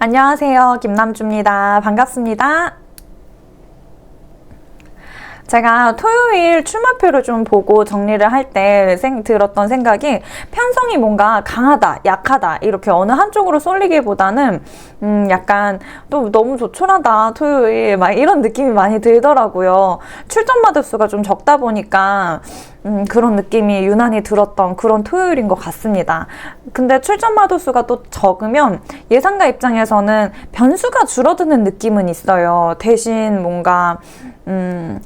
안녕하세요. 김남주입니다. 반갑습니다. 제가 토요일 출마표를 좀 보고 정리를 할 때 들었던 생각이 편성이 뭔가 강하다, 약하다 이렇게 어느 한쪽으로 쏠리기보다는 약간 또 너무 조촐하다 토요일 막 이런 느낌이 많이 들더라고요. 출전 마드수가 좀 적다 보니까 그런 느낌이 유난히 들었던 그런 토요일인 것 같습니다. 근데 출전 마도수가 또 적으면 예상가 입장에서는 변수가 줄어드는 느낌은 있어요. 대신 뭔가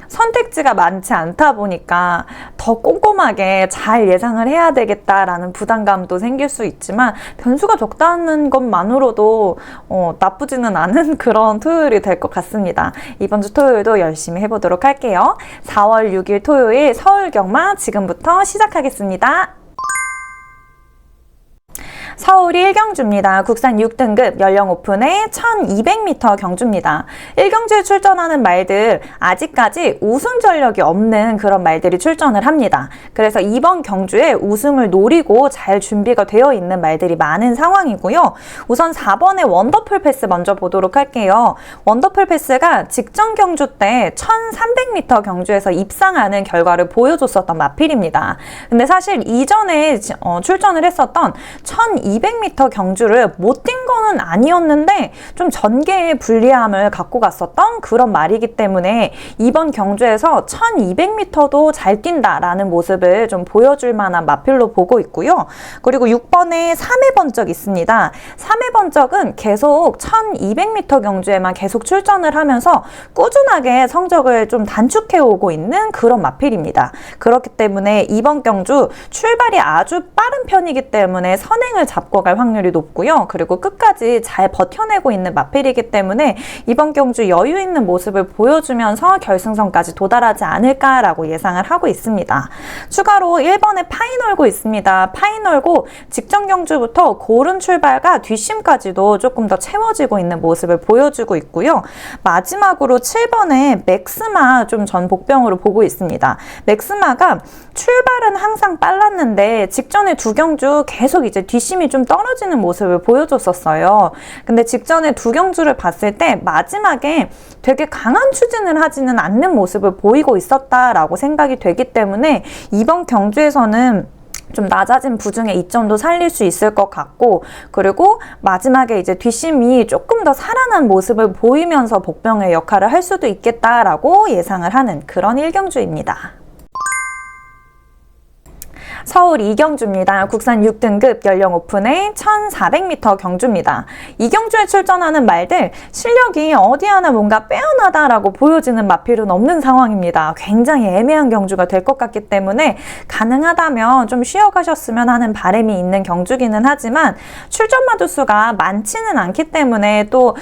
선택지가 많지 않다 보니까 더 꼼꼼하게 잘 예상을 해야 되겠다라는 부담감도 생길 수 있지만 변수가 적다는 것만으로도 나쁘지는 않은 그런 토요일이 될 것 같습니다. 이번 주 토요일도 열심히 해보도록 할게요. 4월 6일 토요일 서울 경마 지금부터 시작하겠습니다. 서울 1경주입니다. 국산 6등급 연령 오픈의 1200m 경주입니다. 1경주에 출전하는 말들 아직까지 우승 전력이 없는 그런 말들이 출전을 합니다. 그래서 이번 경주에 우승을 노리고 잘 준비가 되어 있는 말들이 많은 상황이고요. 우선 4번의 원더풀 패스 먼저 보도록 할게요. 원더풀 패스가 직전 경주 때 1300m 경주에서 입상하는 결과를 보여줬었던 마필입니다. 근데 사실 이전에 출전을 했었던 1200m 경주를 못 뛴 거는 아니었는데 좀 전개의 불리함을 갖고 갔었던 그런 말이기 때문에 이번 경주에서 1200m도 잘 뛴다라는 모습을 좀 보여줄 만한 마필로 보고 있고요. 그리고 6번에 3회 번쩍 있습니다. 3회 번쩍은 계속 1200m 경주에만 계속 출전을 하면서 꾸준하게 성적을 좀 단축해 오고 있는 그런 마필입니다. 그렇기 때문에 이번 경주 출발이 아주 빠른 편이기 때문에 선행을 잡고 갈 확률이 높고요. 그리고 끝까지 잘 버텨내고 있는 마필이기 때문에 이번 경주 여유 있는 모습을 보여주면서 결승선까지 도달하지 않을까라고 예상을 하고 있습니다. 추가로 1번에 파이널고 있습니다. 파이널고 직전 경주부터 고른 출발과 뒷심까지도 조금 더 채워지고 있는 모습을 보여주고 있고요. 마지막으로 7번에 맥스마 좀 전 복병으로 보고 있습니다. 맥스마가 출발은 항상 빨랐는데 직전에 두 경주 계속 이제 뒷심이 좀 떨어지는 모습을 보여줬었어요. 근데 직전에 두 경주를 봤을 때 마지막에 되게 강한 추진을 하지는 않는 모습을 보이고 있었다라고 생각이 되기 때문에 이번 경주에서는 좀 낮아진 부중의 이점도 살릴 수 있을 것 같고, 그리고 마지막에 이제 뒷심이 조금 더 살아난 모습을 보이면서 복병의 역할을 할 수도 있겠다라고 예상을 하는 그런 1경주입니다. 서울 2경주입니다. 국산 6등급 연령 오픈의 1400m 경주입니다. 이 경주에 출전하는 말들 실력이 어디 하나 뭔가 빼어나다라고 보여지는 마필은 없는 상황입니다. 굉장히 애매한 경주가 될 것 같기 때문에 가능하다면 좀 쉬어가셨으면 하는 바람이 있는 경주기는 하지만 출전 마두수가 많지는 않기 때문에 또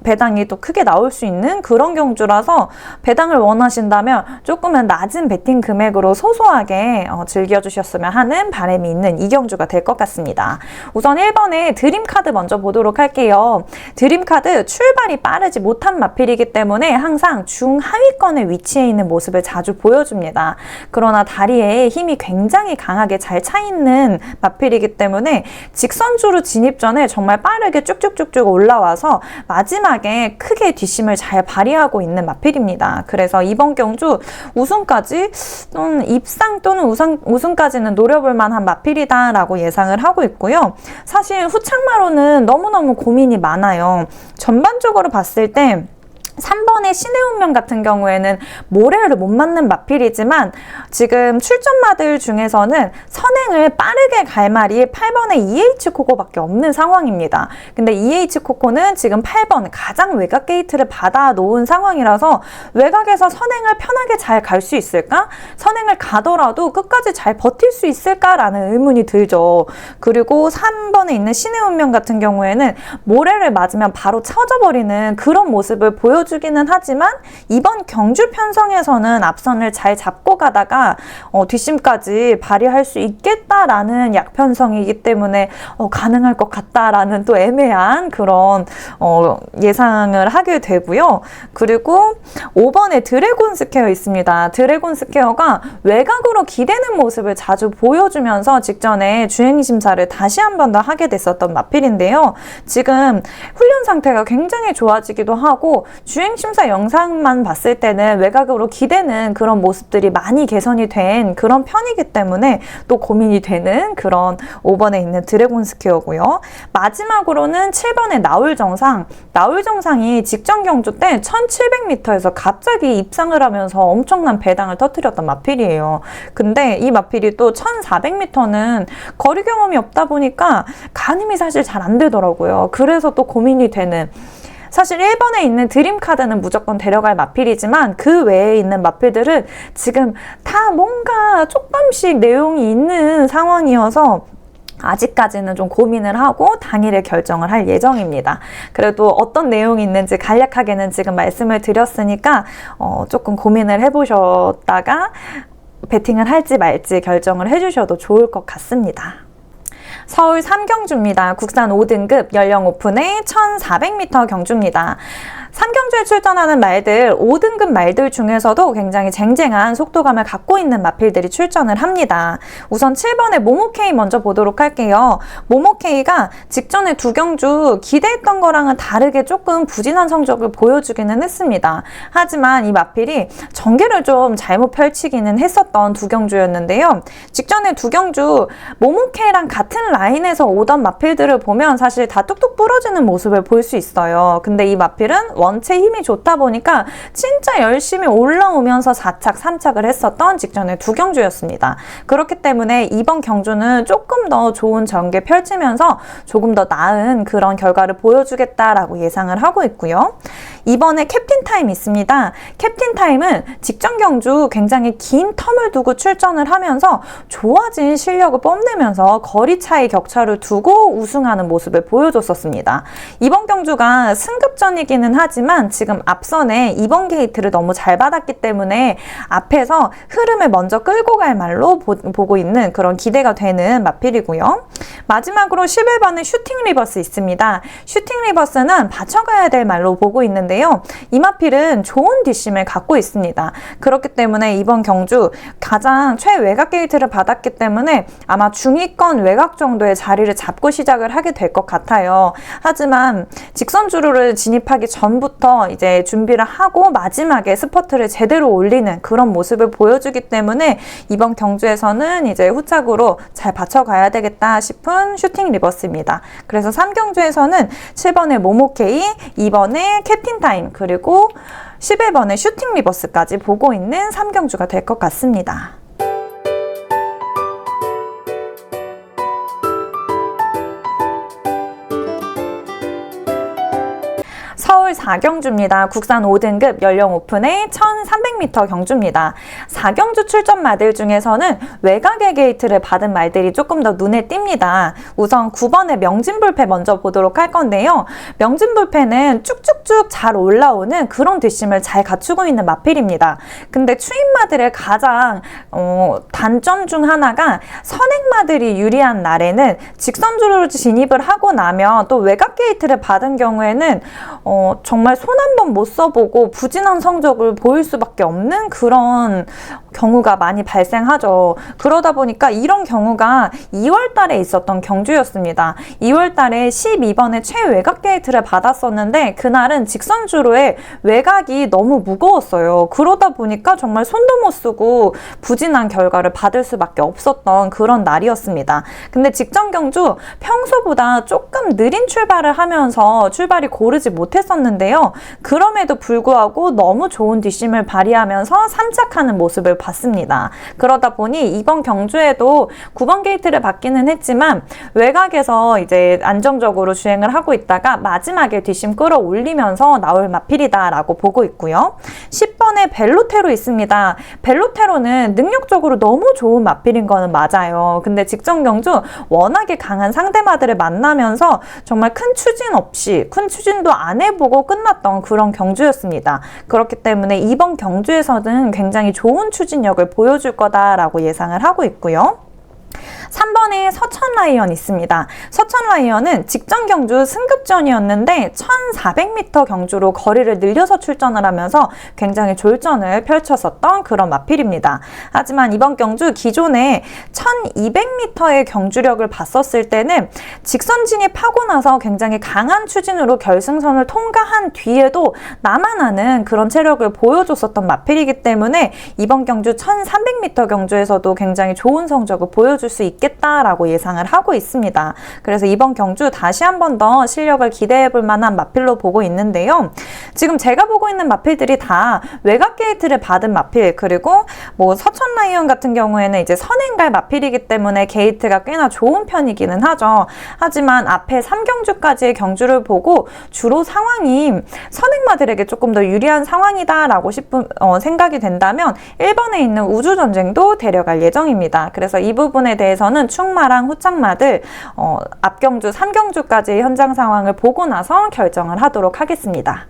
배당이 또 크게 나올 수 있는 그런 경주라서 배당을 원하신다면 조금은 낮은 베팅 금액으로 소소하게 즐겨주셨으면 하는 바람이 있는 이 경주가 될 것 같습니다. 우선 1번에 드림카드 먼저 보도록 할게요. 드림카드 출발이 빠르지 못한 마필이기 때문에 항상 중하위권에 위치해 있는 모습을 자주 보여줍니다. 그러나 다리에 힘이 굉장히 강하게 잘 차 있는 마필이기 때문에 직선주로 진입 전에 정말 빠르게 쭉쭉쭉쭉 올라와서 마지막에 크게 뒷심을 잘 발휘하고 있는 마필입니다. 그래서 이번 경주 우승까지 또는 입상 또는 우승까지는 노려볼 만한 마필이다라고 예상을 하고 있고요. 사실 후착마로는 너무너무 고민이 많아요. 전반적으로 봤을 때 3번의 신의 운명 같은 경우에는 모래를 못 맞는 마필이지만 지금 출전마들 중에서는 선행을 빠르게 갈 말이 8번의 EH코코밖에 없는 상황입니다. 근데 EH코코는 지금 8번 가장 외곽 게이트를 받아 놓은 상황이라서 외곽에서 선행을 편하게 잘 갈 수 있을까? 선행을 가더라도 끝까지 잘 버틸 수 있을까라는 의문이 들죠. 그리고 3번에 있는 신의 운명 같은 경우에는 모래를 맞으면 바로 쳐져버리는 그런 모습을 보여 보여주기는 하지만 이번 경주 편성에서는 앞선을 잘 잡고 가다가 뒷심까지 발휘할 수 있겠다라는 약편성이기 때문에 가능할 것 같다라는 또 애매한 그런 예상을 하게 되고요. 그리고 5번에 드래곤 스퀘어 있습니다. 드래곤 스퀘어가 외곽으로 기대는 모습을 자주 보여주면서 직전에 주행심사를 다시 한 번 더 하게 됐었던 마필인데요. 지금 훈련 상태가 굉장히 좋아지기도 하고 주행심사 영상만 봤을 때는 외곽으로 기대는 그런 모습들이 많이 개선이 된 그런 편이기 때문에 또 고민이 되는 그런 5번에 있는 드래곤 스퀘어고요. 마지막으로는 7번의 나울정상이 직전 경주 때 1700m에서 갑자기 입상을 하면서 엄청난 배당을 터뜨렸던 마필이에요. 근데 이 마필이 또 1400m는 거리 경험이 없다 보니까 가늠이 사실 잘 안 되더라고요. 그래서 또 고민이 되는, 사실 1번에 있는 드림카드는 무조건 데려갈 마필이지만 그 외에 있는 마필들은 지금 다 뭔가 조금씩 내용이 있는 상황이어서 아직까지는 좀 고민을 하고 당일에 결정을 할 예정입니다. 그래도 어떤 내용이 있는지 간략하게는 지금 말씀을 드렸으니까 조금 고민을 해보셨다가 배팅을 할지 말지 결정을 해주셔도 좋을 것 같습니다. 서울 3경주입니다. 국산 5등급 연령 오픈의 1400m 경주입니다. 3경주에 출전하는 말들, 5등급 말들 중에서도 굉장히 쟁쟁한 속도감을 갖고 있는 마필들이 출전을 합니다. 우선 7번의 모모케이 먼저 보도록 할게요. 모모케이가 직전에 두 경주 기대했던 거랑은 다르게 조금 부진한 성적을 보여주기는 했습니다. 하지만 이 마필이 전개를 좀 잘못 펼치기는 했었던 두 경주였는데요. 직전에 두 경주 모모케이랑 같은 라인에서 오던 마필들을 보면 사실 다 뚝뚝 부러지는 모습을 볼 수 있어요. 근데 이 마필은 원체 힘이 좋다 보니까 진짜 열심히 올라오면서 4착, 3착을 했었던 직전의 두 경주였습니다. 그렇기 때문에 이번 경주는 조금 더 좋은 전개 펼치면서 조금 더 나은 그런 결과를 보여주겠다라고 예상을 하고 있고요. 이번에 캡틴 타임 있습니다. 캡틴 타임은 직전 경주 굉장히 긴 텀을 두고 출전을 하면서 좋아진 실력을 뽐내면서 거리 차이 격차를 두고 우승하는 모습을 보여줬었습니다. 이번 경주가 승급전이기는 하지만 지금 앞선에 2번 게이트를 너무 잘 받았기 때문에 앞에서 흐름을 먼저 끌고 갈 말로 보고 있는 그런 기대가 되는 마필이고요. 마지막으로 11번은 슈팅 리버스 있습니다. 슈팅 리버스는 받쳐가야 될 말로 보고 있는데요. 이 마필은 좋은 뒷심을 갖고 있습니다. 그렇기 때문에 이번 경주 가장 최외곽 게이트를 받았기 때문에 아마 중위권 외곽 정도의 자리를 잡고 시작을 하게 될 것 같아요. 하지만 직선 주로를 진입하기 전부터 이제 준비를 하고 마지막에 스퍼트를 제대로 올리는 그런 모습을 보여주기 때문에 이번 경주에서는 이제 후착으로 잘 받쳐가야 되겠다 싶은 슈팅 리버스입니다. 그래서 3경주에서는 7번의 모모케이, 2번의 캡틴 타임, 그리고 11번의 슈팅 리버스까지 보고 있는 3경주가 될 것 같습니다. 서울 4경주입니다. 국산 5등급 연령 오픈의 1300m 경주입니다. 4경주 출전 말들 중에서는 외곽의 게이트를 받은 말들이 조금 더 눈에 띕니다. 우선 9번의 명진불패 먼저 보도록 할 건데요. 명진불패는 쭉쭉쭉 잘 올라오는 그런 뒷심을 잘 갖추고 있는 마필입니다. 근데 추임마들의 가장 단점 중 하나가 선행마들이 유리한 날에는 직선주로 진입을 하고 나면 또 외곽 게이트를 받은 경우에는 정말 손 한 번 못 써보고 부진한 성적을 보일 수밖에 없는 그런 경우가 많이 발생하죠. 그러다 보니까 이런 경우가 2월 달에 있었던 경주였습니다. 2월 달에 12번에 최외곽 게이트를 받았었는데 그날은 직선주로에 외곽이 너무 무거웠어요. 그러다 보니까 정말 손도 못 쓰고 부진한 결과를 받을 수밖에 없었던 그런 날이었습니다. 근데 직전 경주 평소보다 조금 느린 출발을 하면서 출발이 고르지 못했었는데요. 그럼에도 불구하고 너무 좋은 뒷심을 발휘하면서 3착하는 모습을 봤습니다. 그러다 보니 이번 경주에도 9번 게이트를 받기는 했지만 외곽에서 이제 안정적으로 주행을 하고 있다가 마지막에 뒷심 끌어올리면서 나올 마필이다라고 보고 있고요. 10번에 벨로테로 있습니다. 벨로테로는 능력적으로 너무 좋은 마필인 거는 맞아요. 근데 직전 경주 워낙에 강한 상대마들을 만나면서 정말 큰 추진 없이, 큰 추진도 안 해보고 끝났던 그런 경주였습니다. 그렇기 때문에 이번 경주에서는 굉장히 좋은 추진력을 보여줄 거다라고 예상을 하고 있고요. 3번에 서천라이언 있습니다. 서천라이언은 직전 경주 승급전이었는데 1400m 경주로 거리를 늘려서 출전을 하면서 굉장히 졸전을 펼쳤었던 그런 마필입니다. 하지만 이번 경주 기존에 1200m의 경주력을 봤었을 때는 직선 진입하고 나서 굉장히 강한 추진으로 결승선을 통과한 뒤에도 남아나는 그런 체력을 보여줬었던 마필이기 때문에 이번 경주 1300m 경주에서도 굉장히 좋은 성적을 보여줄 수 있겠다라고 예상을 하고 있습니다. 그래서 이번 경주 다시 한 번 더 실력을 기대해 볼 만한 마필로 보고 있는데요. 지금 제가 보고 있는 마필들이 다 외곽 게이트를 받은 마필, 그리고 뭐 서천라이언 같은 경우에는 이제 선행갈 마필이기 때문에 게이트가 꽤나 좋은 편이기는 하죠. 하지만 앞에 3경주까지의 경주를 보고 주로 상황이 선행마들에게 조금 더 유리한 상황이다라고 생각이 된다면 1번에 있는 우주전쟁도 데려갈 예정입니다. 그래서 이 부분에 대해서는 충마랑 후창마들 앞경주 3경주까지 현장 상황을 보고 나서 결정을 하도록 하겠습니다.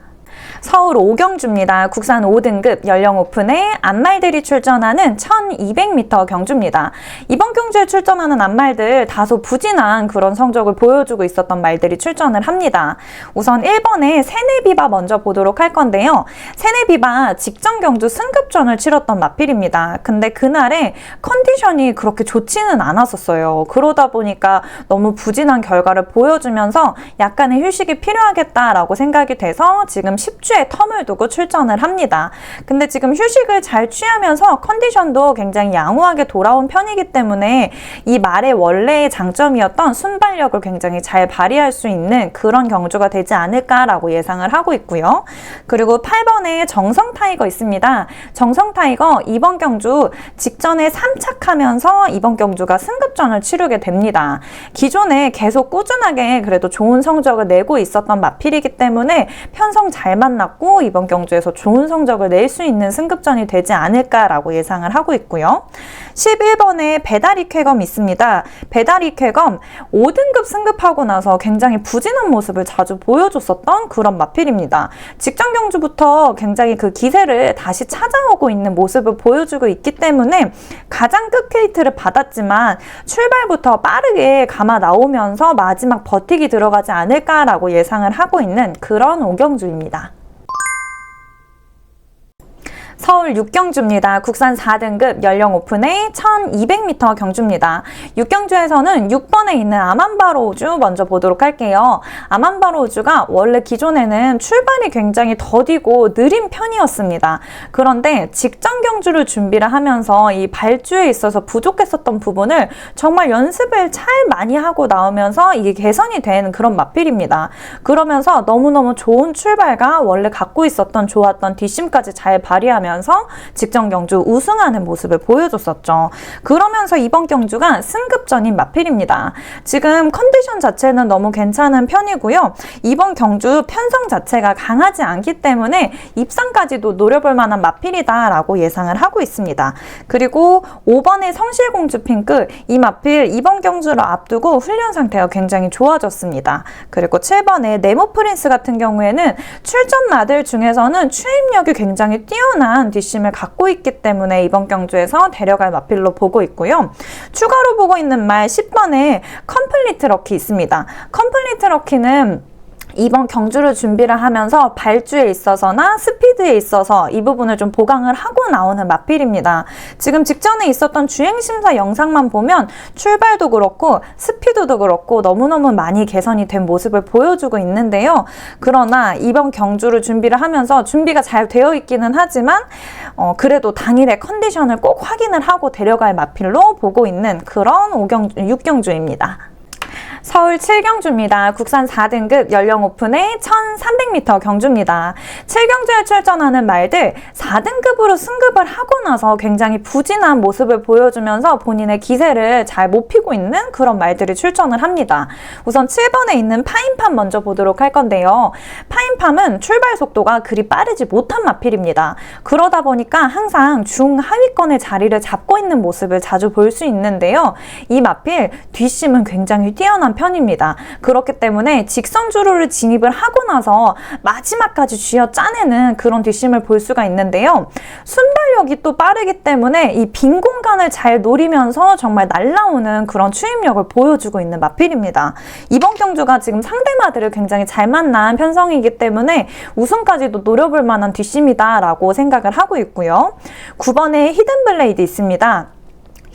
서울 5경주입니다. 국산 5등급 연령 오픈에 암말들이 출전하는 1200m 경주입니다. 이번 경주에 출전하는 암말들 다소 부진한 그런 성적을 보여주고 있었던 말들이 출전을 합니다. 우선 1번에 세네비바 먼저 보도록 할 건데요. 세네비바 직전 경주 승급전을 치렀던 마필입니다. 근데 그날에 컨디션이 그렇게 좋지는 않았었어요. 그러다 보니까 너무 부진한 결과를 보여주면서 약간의 휴식이 필요하겠다라고 생각이 돼서 지금 10주에 텀을 두고 출전을 합니다. 근데 지금 휴식을 잘 취하면서 컨디션도 굉장히 양호하게 돌아온 편이기 때문에 이 말의 원래의 장점이었던 순발력을 굉장히 잘 발휘할 수 있는 그런 경주가 되지 않을까라고 예상을 하고 있고요. 그리고 8번에 정성타이거 있습니다. 정성타이거 이번 경주 직전에 3착하면서 이번 경주가 승급전을 치르게 됩니다. 기존에 계속 꾸준하게 그래도 좋은 성적을 내고 있었던 마필이기 때문에 편성 잘 만났고 이번 경주에서 좋은 성적을 낼 수 있는 승급전이 되지 않을까라고 예상을 하고 있고요. 11번에 배다리 쾌검 있습니다. 배다리 쾌검 5등급 승급하고 나서 굉장히 부진한 모습을 자주 보여줬었던 그런 마필입니다. 직전 경주부터 굉장히 그 기세를 다시 찾아오고 있는 모습을 보여주고 있기 때문에 가장 끝 게이트를 받았지만 출발부터 빠르게 감아 나오면서 마지막 버티기 들어가지 않을까라고 예상을 하고 있는 그런 5경주입니다. 서울 6경주입니다. 국산 4등급 연령 오픈의 1200m 경주입니다. 6경주에서는 6번에 있는 아만바로 우주 먼저 보도록 할게요. 아만바로 우주가 원래 기존에는 출발이 굉장히 더디고 느린 편이었습니다. 그런데 직전 경주를 준비를 하면서 이 발주에 있어서 부족했었던 부분을 정말 연습을 잘 많이 하고 나오면서 이게 개선이 된 그런 마필입니다. 그러면서 너무너무 좋은 출발과 원래 갖고 있었던 좋았던 뒷심까지 잘 발휘하면서 직전 경주 우승하는 모습을 보여줬었죠. 그러면서 이번 경주가 승급전인 마필입니다. 지금 컨디션 자체는 너무 괜찮은 편이고요. 이번 경주 편성 자체가 강하지 않기 때문에 입상까지도 노려볼 만한 마필이다라고 예상을 하고 있습니다. 그리고 5번의 성실공주 핑크, 이 마필 이번 경주를 앞두고 훈련 상태가 굉장히 좋아졌습니다. 그리고 7번의 네모 프린스 같은 경우에는 출전 마들 중에서는 추임력이 굉장히 뛰어난 뒷심을 갖고 있기 때문에 이번 경주에서 데려갈 마필로 보고 있고요. 추가로 보고 있는 말 10번에 컴플리트 럭키 있습니다. 컴플리트 럭키는 이번 경주를 준비를 하면서 발주에 있어서나 스피드에 있어서 이 부분을 좀 보강을 하고 나오는 마필입니다. 지금 직전에 있었던 주행심사 영상만 보면 출발도 그렇고 스피드도 그렇고 너무너무 많이 개선이 된 모습을 보여주고 있는데요. 그러나 이번 경주를 준비를 하면서 준비가 잘 되어 있기는 하지만 그래도 당일의 컨디션을 꼭 확인을 하고 데려갈 마필로 보고 있는 그런 6경주입니다. 서울 7경주입니다. 국산 4등급 연령 오픈의 1300m 경주입니다. 7경주에 출전하는 말들 4등급으로 승급을 하고 나서 굉장히 부진한 모습을 보여주면서 본인의 기세를 잘 못 피고 있는 그런 말들이 출전을 합니다. 우선 7번에 있는 파인팜 먼저 보도록 할 건데요. 파인팜은 출발 속도가 그리 빠르지 못한 마필입니다. 그러다 보니까 항상 중하위권의 자리를 잡고 있는 모습을 자주 볼 수 있는데요. 이 마필 뒷심은 굉장히 뛰어난 편입니다. 그렇기 때문에 직선 주로를 진입을 하고 나서 마지막까지 쥐어 짜내는 그런 뒷심을 볼 수가 있는데요. 순발력이 또 빠르기 때문에 이 빈 공간을 잘 노리면서 정말 날라오는 그런 추임력을 보여주고 있는 마필입니다. 이번 경주가 지금 상대마들을 굉장히 잘 만난 편성이기 때문에 우승까지도 노려볼 만한 뒷심이다라고 생각을 하고 있고요. 9번에 히든블레이드 있습니다.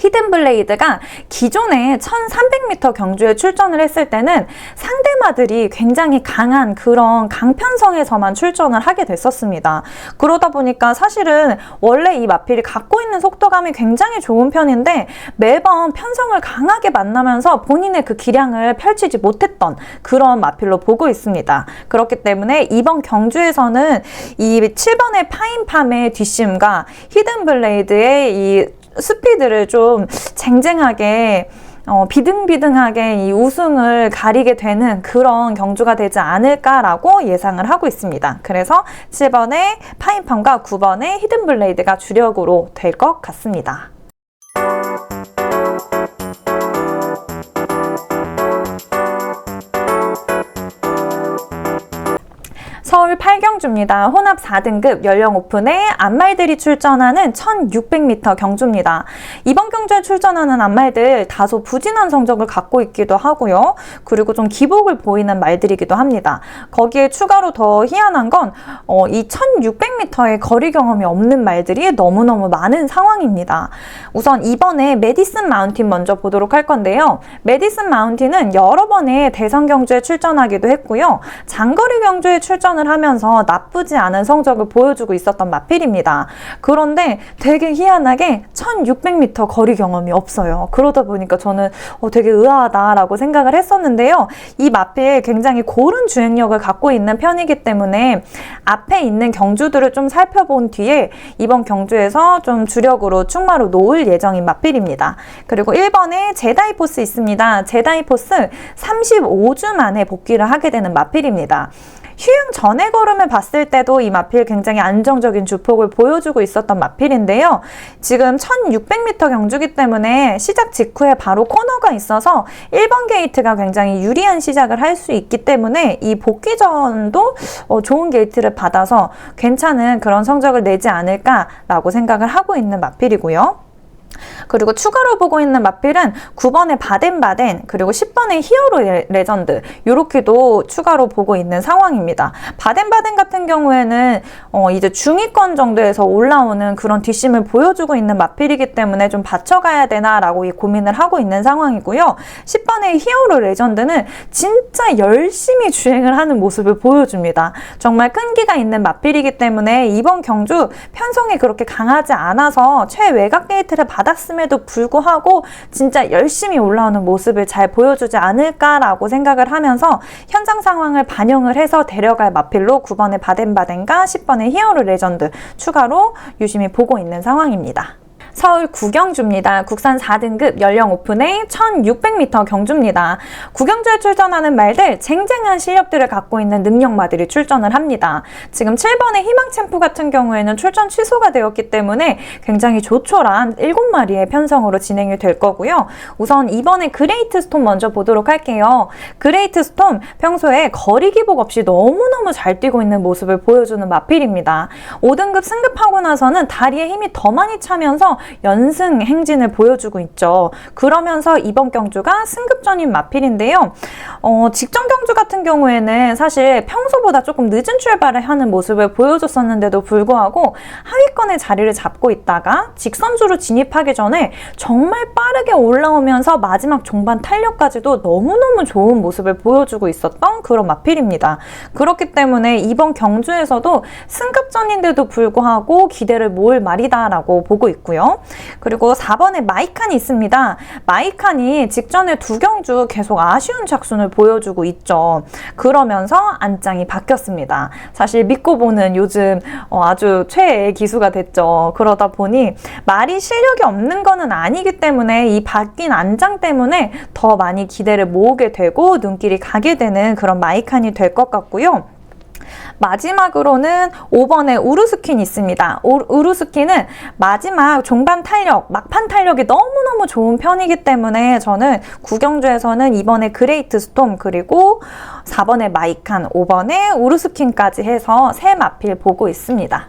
히든블레이드가 기존에 1300m 경주에 출전을 했을 때는 상대마들이 굉장히 강한 그런 강편성에서만 출전을 하게 됐었습니다. 그러다 보니까 사실은 원래 이 마필이 갖고 있는 속도감이 굉장히 좋은 편인데 매번 편성을 강하게 만나면서 본인의 그 기량을 펼치지 못했던 그런 마필로 보고 있습니다. 그렇기 때문에 이번 경주에서는 이 7번의 파인팜의 뒷심과 히든블레이드의 이 스피드를 좀 쟁쟁하게 비등비등하게 이 우승을 가리게 되는 그런 경주가 되지 않을까라고 예상을 하고 있습니다. 그래서 7번의 파인팜과 9번의 히든블레이드가 주력으로 될 것 같습니다. 서울 8경주입니다. 혼합 4등급 연령 오픈에 암말들이 출전하는 1600m 경주입니다. 이번 경주에 출전하는 암말들 다소 부진한 성적을 갖고 있기도 하고요. 그리고 좀 기복을 보이는 말들이기도 합니다. 거기에 추가로 더 희한한 건 이 1600m의 거리 경험이 없는 말들이 너무너무 많은 상황입니다. 우선 이번에 메디슨 마운틴 먼저 보도록 할 건데요. 메디슨 마운틴은 여러 번의 대선 경주에 출전하기도 했고요. 장거리 경주에 출전을 하면서 나쁘지 않은 성적을 보여주고 있었던 마필입니다. 그런데 되게 희한하게 1600m 거리 경험이 없어요. 그러다 보니까 저는 되게 의아하다라고 생각을 했었는데요. 이 마필 굉장히 고른 주행력을 갖고 있는 편이기 때문에 앞에 있는 경주들을 좀 살펴본 뒤에 이번 경주에서 좀 주력으로 충마로 놓을 예정인 마필입니다. 그리고 1번에 제다이포스 있습니다. 제다이포스 35주 만에 복귀를 하게 되는 마필입니다. 휴양 전의 걸음을 봤을 때도 이 마필 굉장히 안정적인 주폭을 보여주고 있었던 마필인데요. 지금 1600m 경주기 때문에 시작 직후에 바로 코너가 있어서 1번 게이트가 굉장히 유리한 시작을 할 수 있기 때문에 이 복귀 전도 좋은 게이트를 받아서 괜찮은 그런 성적을 내지 않을까라고 생각을 하고 있는 마필이고요. 그리고 추가로 보고 있는 마필은 9번의 바덴바덴 그리고 10번의 히어로 레전드 이렇게도 추가로 보고 있는 상황입니다. 바덴바덴 같은 경우에는 이제 중위권 정도에서 올라오는 그런 뒷심을 보여주고 있는 마필이기 때문에 좀 받쳐가야 되나라고 고민을 하고 있는 상황이고요. 10번의 히어로 레전드는 진짜 열심히 주행을 하는 모습을 보여줍니다. 정말 끈기가 있는 마필이기 때문에 이번 경주 편성이 그렇게 강하지 않아서 최외곽 게이트를 받았음에도 불구하고 진짜 열심히 올라오는 모습을 잘 보여주지 않을까라고 생각을 하면서 현장 상황을 반영을 해서 데려갈 마필로 9번의 바덴바덴과 10번의 히어로 레전드 추가로 유심히 보고 있는 상황입니다. 서울 9경주입니다. 국산 4등급 연령 오픈의 1600m 경주입니다. 9경주에 출전하는 말들 쟁쟁한 실력들을 갖고 있는 능력마들이 출전을 합니다. 지금 7번의 희망챔프 같은 경우에는 출전 취소가 되었기 때문에 굉장히 조촐한 7마리의 편성으로 진행이 될 거고요. 우선 이번에 그레이트 스톰 먼저 보도록 할게요. 그레이트 스톰 평소에 거리 기복 없이 너무너무 잘 뛰고 있는 모습을 보여주는 마필입니다. 5등급 승급하고 나서는 다리에 힘이 더 많이 차면서 연승 행진을 보여주고 있죠. 그러면서 이번 경주가 승급전인 마필인데요. 직전 경주 같은 경우에는 사실 평소보다 조금 늦은 출발을 하는 모습을 보여줬었는데도 불구하고 하위권의 자리를 잡고 있다가 직선주로 진입하기 전에 정말 빠르게 올라오면서 마지막 종반 탄력까지도 너무너무 좋은 모습을 보여주고 있었던 그런 마필입니다. 그렇기 때문에 이번 경주에서도 승급전인데도 불구하고 기대를 모을 말이다라고 보고 있고요. 있고요. 그리고 4번에 마이칸이 있습니다. 마이칸이 직전에 두 경주 계속 아쉬운 착순을 보여주고 있죠. 그러면서 안장이 바뀌었습니다. 사실 믿고 보는 요즘 아주 최애의 기수가 됐죠. 그러다 보니 말이 실력이 없는 거는 아니기 때문에 이 바뀐 안장 때문에 더 많이 기대를 모으게 되고 눈길이 가게 되는 그런 마이칸이 될 것 같고요. 마지막으로는 5번에 우루스킨이 있습니다. 우루스킨은 마지막 종반 탄력, 막판 탄력이 너무너무 좋은 편이기 때문에 저는 구경주에서는 2번에 그레이트 스톰, 그리고 4번에 마이칸, 5번에 우루스킨까지 해서 세 마필 보고 있습니다.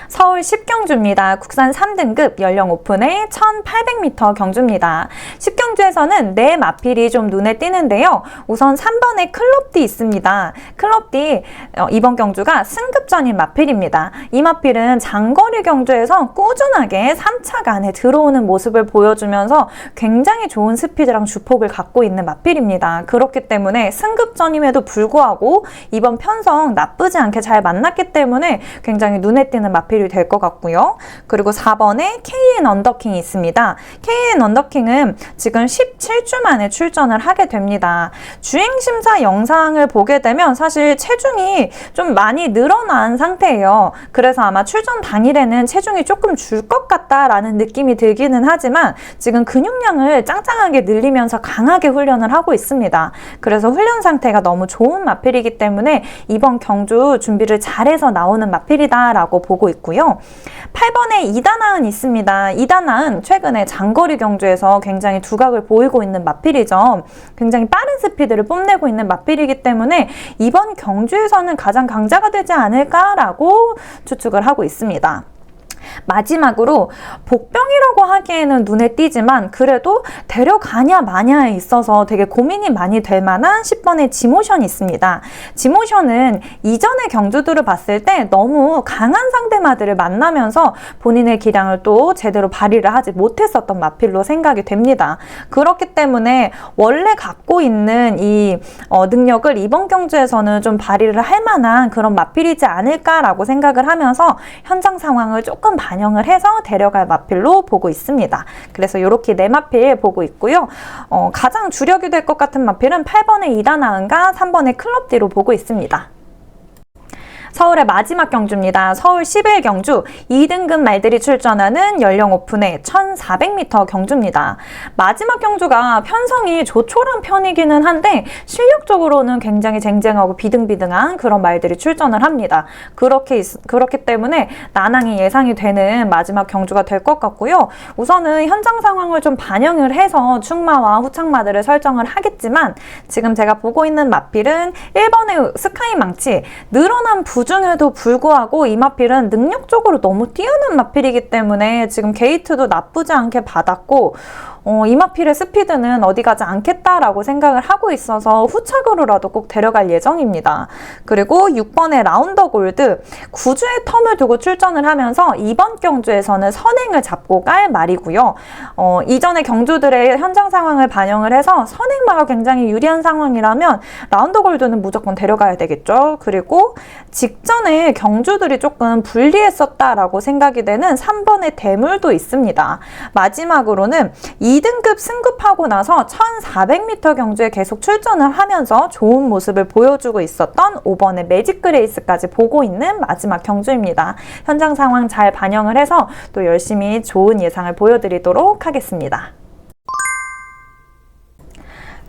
서울 10경주입니다. 국산 3등급 연령 오픈의 1800m 경주입니다. 10경주에서는 네 마필이 좀 눈에 띄는데요. 우선 3번에 클럽디 있습니다. 클럽디 이번 경주가 승급전인 마필입니다. 이 마필은 장거리 경주에서 꾸준하게 3차 안에 들어오는 모습을 보여주면서 굉장히 좋은 스피드랑 주폭을 갖고 있는 마필입니다. 그렇기 때문에 승급전임에도 불구하고 이번 편성 나쁘지 않게 잘 만났기 때문에 굉장히 눈에 띄는 마필 될 것 같고요. 그리고 4번에 KN 언더킹이 있습니다. KN 언더킹은 지금 17주 만에 출전을 하게 됩니다. 주행심사 영상을 보게 되면 사실 체중이 좀 많이 늘어난 상태예요. 그래서 아마 출전 당일에는 체중이 조금 줄 것 같다라는 느낌이 들기는 하지만 지금 근육량을 짱짱하게 늘리면서 강하게 훈련을 하고 있습니다. 그래서 훈련 상태가 너무 좋은 마필이기 때문에 이번 경주 준비를 잘해서 나오는 마필이다라고 보고 있고요. 8번에 이다나은 있습니다. 이다나은 최근에 장거리 경주에서 굉장히 두각을 보이고 있는 마필이죠. 굉장히 빠른 스피드를 뽐내고 있는 마필이기 때문에 이번 경주에서는 가장 강자가 되지 않을까라고 추측을 하고 있습니다. 마지막으로 복병이라고 하기에는 눈에 띄지만 그래도 데려가냐 마냐에 있어서 되게 고민이 많이 될 만한 10번의 지모션이 있습니다. 지모션은 이전의 경주들을 봤을 때 너무 강한 상대마들을 만나면서 본인의 기량을 또 제대로 발휘를 하지 못했었던 마필로 생각이 됩니다. 그렇기 때문에 원래 갖고 있는 이 능력을 이번 경주에서는 좀 발휘를 할 만한 그런 마필이지 않을까라고 생각을 하면서 현장 상황을 조금 반영을 해서 데려갈 마필로 보고 있습니다. 그래서 이렇게 네 마필 보고 있고요. 가장 주력이 될 것 같은 마필은 8번의 이다나은과 3번의 클럽디로 보고 있습니다. 서울의 마지막 경주입니다. 서울 11경주 2등급 말들이 출전하는 연령 오픈의 1400m 경주입니다. 마지막 경주가 편성이 조촐한 편이기는 한데 실력적으로는 굉장히 쟁쟁하고 비등비등한 그런 말들이 출전을 합니다. 그렇기 때문에 난항이 예상이 되는 마지막 경주가 될 것 같고요. 우선은 현장 상황을 좀 반영을 해서 충마와 후착마들을 설정을 하겠지만 지금 제가 보고 있는 마필은 1번의 스카이 망치, 늘어난 부중에도 불구하고 이 마필은 능력적으로 너무 뛰어난 마필이기 때문에 지금 게이트도 나쁘지 않게 받았고 이 마필의 스피드는 어디 가지 않겠다라고 생각을 하고 있어서 후착으로라도 꼭 데려갈 예정입니다. 그리고 6번의 라운더 골드 9주의 텀을 두고 출전을 하면서 이번 경주에서는 선행을 잡고 깔 말이고요. 이전의 경주들의 현장 상황을 반영을 해서 선행마가 굉장히 유리한 상황이라면 라운더 골드는 무조건 데려가야 되겠죠. 그리고 직전에 경주들이 조금 불리했었다라고 생각이 되는 3번의 대물도 있습니다. 마지막으로는 2등급 승급하고 나서 1400m 경주에 계속 출전을 하면서 좋은 모습을 보여주고 있었던 5번의 매직 그레이스까지 보고 있는 마지막 경주입니다. 현장 상황 잘 반영을 해서 또 열심히 좋은 예상을 보여드리도록 하겠습니다.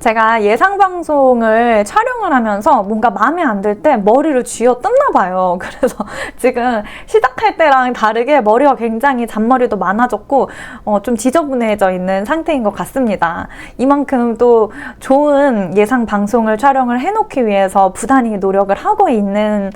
제가 예상 방송을 촬영을 하면서 뭔가 마음에 안 들 때 머리를 쥐어뜯나 봐요. 그래서 지금 시작할 때랑 다르게 머리가 굉장히 잔머리도 많아졌고 좀 지저분해져 있는 상태인 것 같습니다. 이만큼 또 좋은 예상 방송을 촬영을 해놓기 위해서 부단히 노력을 하고 있는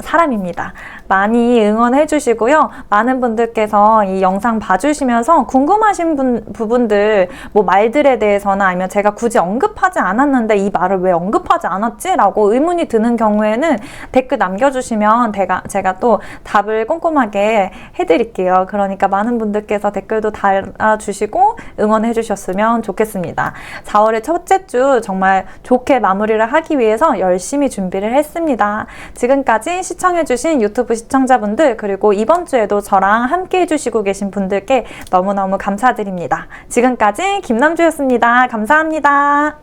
사람입니다. 많이 응원해 주시고요. 많은 분들께서 이 영상 봐주시면서 궁금하신 부분들 뭐 말들에 대해서나 아니면 제가 굳이 언급하지 않았는데 이 말을 왜 언급하지 않았지? 라고 의문이 드는 경우에는 댓글 남겨주시면 제가 또 답을 꼼꼼하게 해드릴게요. 그러니까 많은 분들께서 댓글도 달아주시고 응원해 주셨으면 좋겠습니다. 4월의 첫째 주 정말 좋게 마무리를 하기 위해서 열심히 준비를 했습니다. 지금까지 시청해주신 유튜브 시청자분들, 그리고 이번 주에도 저랑 함께 해주시고 계신 분들께 너무너무 감사드립니다. 지금까지 김남주였습니다. 감사합니다.